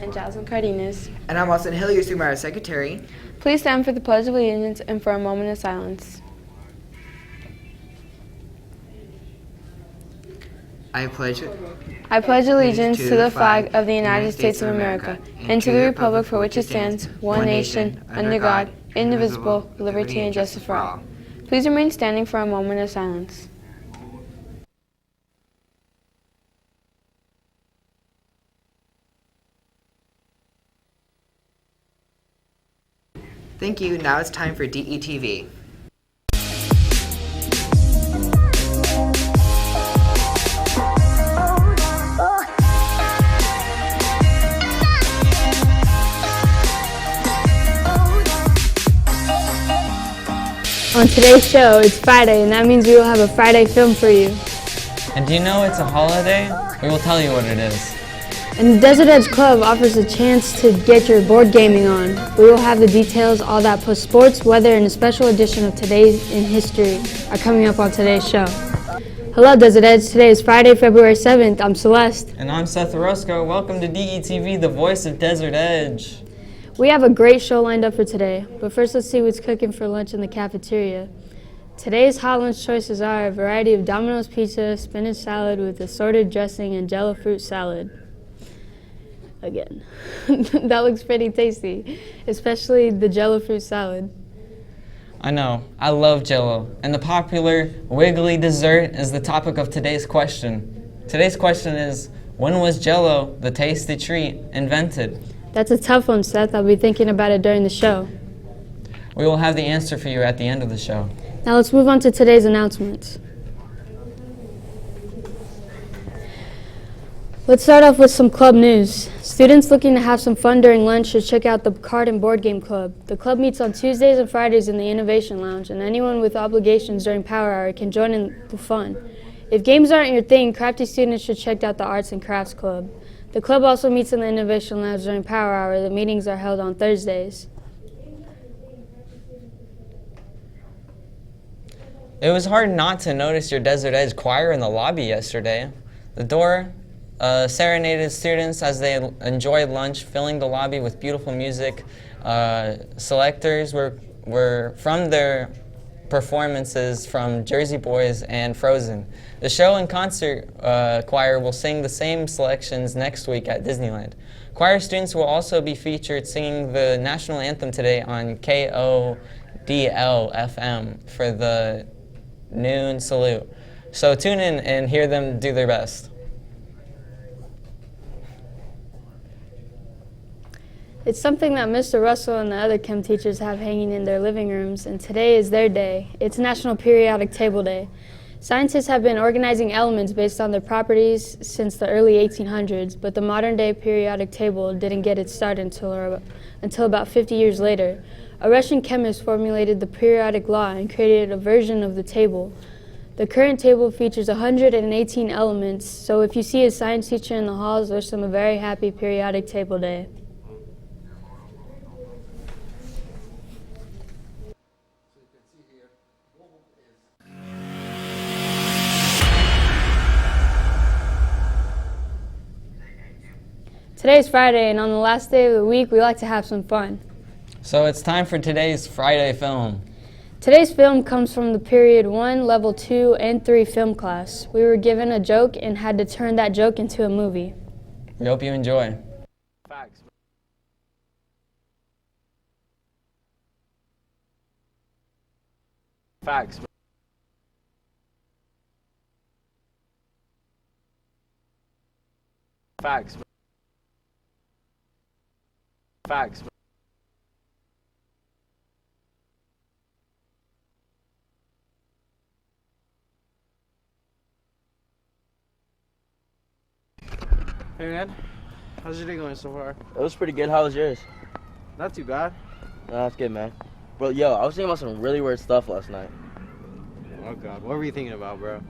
And Jocelyn Cardenas. And I'm Austin Hill, your Supervisor Secretary. Please stand for the Pledge of Allegiance and for a moment of silence. I pledge allegiance to the flag of the United States of America and to the republic for which it stands, one nation, under God, indivisible, with liberty and justice for all. Please remain standing for a moment of silence. Thank you. Now it's time for DETV. On today's show, it's Friday, and that means we will have a Friday film for you. And do you know it's a holiday? We will tell you what it is. And the Desert Edge Club offers a chance to get your board gaming on. We will have the details, all that plus sports, weather, and a special edition of Today's in History are coming up on today's show. Hello, Desert Edge. Today is Friday, February 7th. I'm Celeste. And I'm Seth Orozco. Welcome to DETV, the voice of Desert Edge. We have a great show lined up for today, but first let's see what's cooking for lunch in the cafeteria. Today's hot lunch choices are a variety of Domino's pizza, spinach salad with assorted dressing, and Jello fruit salad. Again, that looks pretty tasty, especially the Jello fruit salad. I know, I love Jello, and the popular wiggly dessert is the topic of today's question. Today's question is, when was Jello, the tasty treat, invented? That's a tough one, Seth. I'll be thinking about it during the show. We will have the answer for you at the end of the show. Now let's move on to today's announcements. Let's start off with some club news. Students looking to have some fun during lunch should check out the Card and Board Game Club. The club meets on Tuesdays and Fridays in the Innovation Lounge, and anyone with obligations during Power Hour can join in the fun. If games aren't your thing, crafty students should check out the Arts and Crafts Club. The club also meets in the Innovation Lounge during Power Hour. The meetings are held on Thursdays. It was hard not to notice your Desert Edge choir in the lobby yesterday. The door serenaded students as they enjoyed lunch, filling the lobby with beautiful music. Selectors were from their performances from Jersey Boys and Frozen. The show and concert choir will sing the same selections next week at Disneyland. Choir students will also be featured singing the national anthem today on KODL-FM for the noon salute. So tune in and hear them do their best. It's something that Mr. Russell and the other chem teachers have hanging in their living rooms, and today is their day. It's National Periodic Table Day. Scientists have been organizing elements based on their properties since the early 1800s, but the modern-day periodic table didn't get its start until about 50 years later. A Russian chemist formulated the periodic law and created a version of the table. The current table features 118 elements, so if you see a science teacher in the halls, wish them a very happy Periodic Table Day. Today's Friday, and on the last day of the week, we like to have some fun. So it's time for today's Friday film. Today's film comes from the Period 1, Level 2, and 3 film class. We were given a joke and had to turn that joke into a movie. We hope you enjoy. Facts. Facts. Facts. Facts. Hey man, how's your day going so far? It was pretty good. How was yours? Not too bad. No, that's good, man. Bro, yo, I was thinking about some really weird stuff last night. Oh god, what were you thinking about, bro?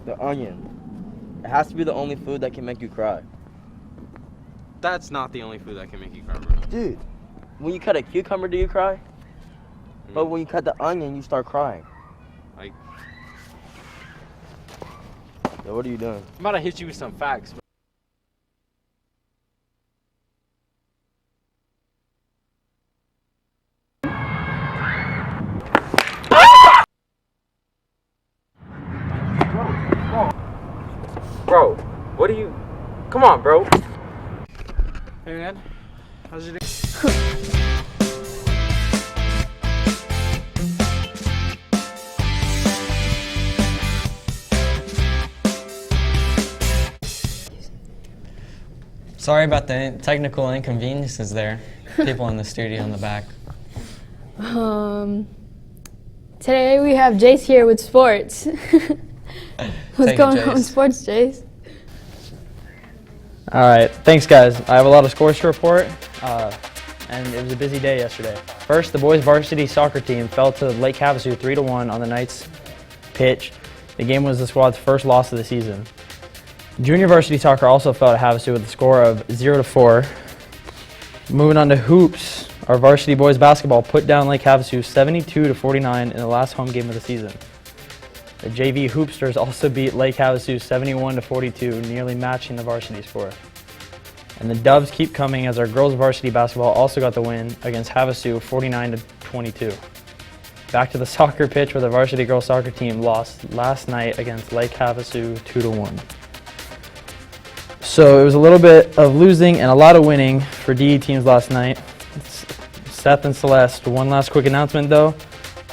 The onion. It has to be the only food that can make you cry. That's not the only food that can make you cry, bro. Dude, when you cut a cucumber, do you cry? But when you cut the onion, you start crying. Like, Yo, what are you doing? I'm about to hit you with some facts, bro. Bro, what do you... Come on, bro. Hey, man. How's your day? Sorry about the technical inconveniences there. People in the studio in the back. Today we have Jace here with sports. What's Take it, going on with Jace. sports, Jace? All right, thanks guys. I have a lot of scores to report, and it was a busy day yesterday. First, the boys varsity soccer team fell to Lake Havasu 3-1 on the Knights pitch. The game was the squad's first loss of the season. Junior varsity soccer also fell to Havasu with a score of 0-4. Moving on to hoops, our varsity boys basketball put down Lake Havasu 72-49 in the last home game of the season. The JV Hoopsters also beat Lake Havasu 71-42, nearly matching the varsity score. And the Doves keep coming as our girls varsity basketball also got the win against Havasu 49-22. Back to the soccer pitch where the varsity girls soccer team lost last night against Lake Havasu 2-1. So it was a little bit of losing and a lot of winning for DE teams last night. Seth and Celeste, one last quick announcement though.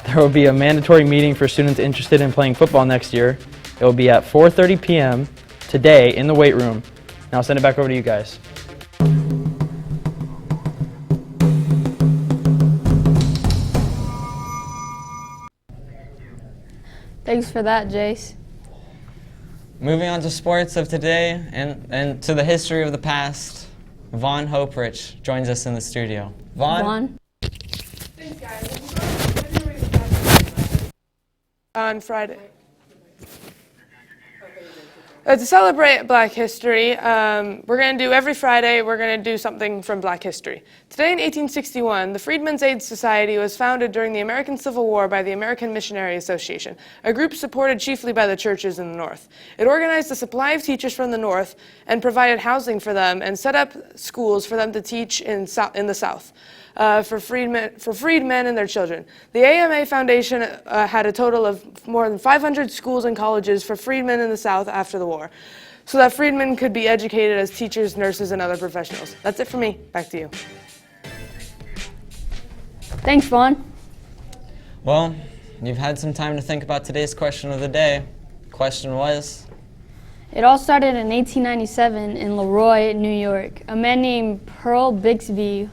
There will be a mandatory meeting for students interested in playing football next year. It will be at 4:30 p.m. today in the weight room. Now I'll send it back over to you guys. Thanks for that, Jace. Moving on to sports of today and to the history of the past, Vaughn Hoprich joins us in the studio. Vaughn? Thanks, guys. On Friday. To celebrate Black History, we're going to do every Friday, we're going to do something from Black History. Today in 1861, the Freedmen's Aid Society was founded during the American Civil War by the American Missionary Association, a group supported chiefly by the churches in the North. It organized a supply of teachers from the North and provided housing for them and set up schools for them to teach in the South. For freedmen and their children. The AMA Foundation had a total of more than 500 schools and colleges for freedmen in the South after the war, so that freedmen could be educated as teachers, nurses, and other professionals. That's it for me. Back to you. Thanks, Vaughn. Well, you've had some time to think about today's question of the day. Question was? It all started in 1897 in Leroy, New York. A man named Pearl Bixby,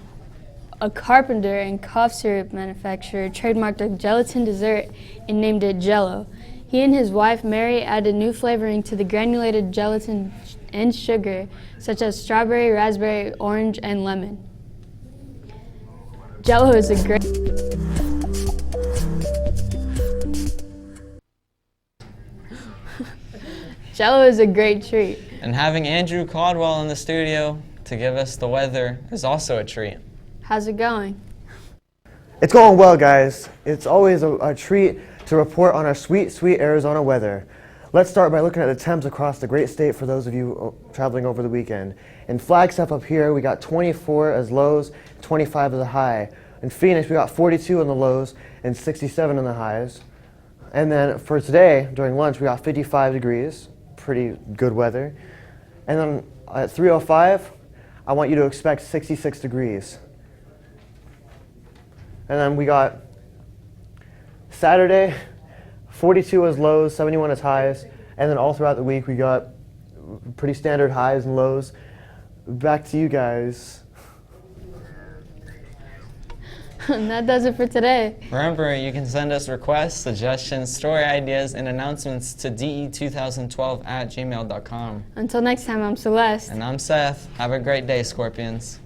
a carpenter and cough syrup manufacturer, trademarked a gelatin dessert and named it Jell-O. He and his wife, Mary, added new flavoring to the granulated gelatin and sugar, such as strawberry, raspberry, orange, and lemon. Jell-O is a great... Jell-O is a great treat. And having Andrew Caldwell in the studio to give us the weather is also a treat. How's it going? It's going well, guys. It's always a treat to report on our sweet, sweet Arizona weather. Let's start by looking at the temps across the great state for those of you traveling over the weekend. In Flagstaff up here, we got 24 as lows, 25 as a high. In Phoenix, we got 42 on the lows and 67 on the highs. And then for today, during lunch, we got 55 degrees, pretty good weather. And then at 3:05, I want you to expect 66 degrees. And then we got Saturday, 42 as lows, 71 as highs. And then all throughout the week, we got pretty standard highs and lows. Back to you guys. And that does it for today. Remember, you can send us requests, suggestions, story ideas, and announcements to de2012@gmail.com. Until next time, I'm Celeste. And I'm Seth. Have a great day, Scorpions.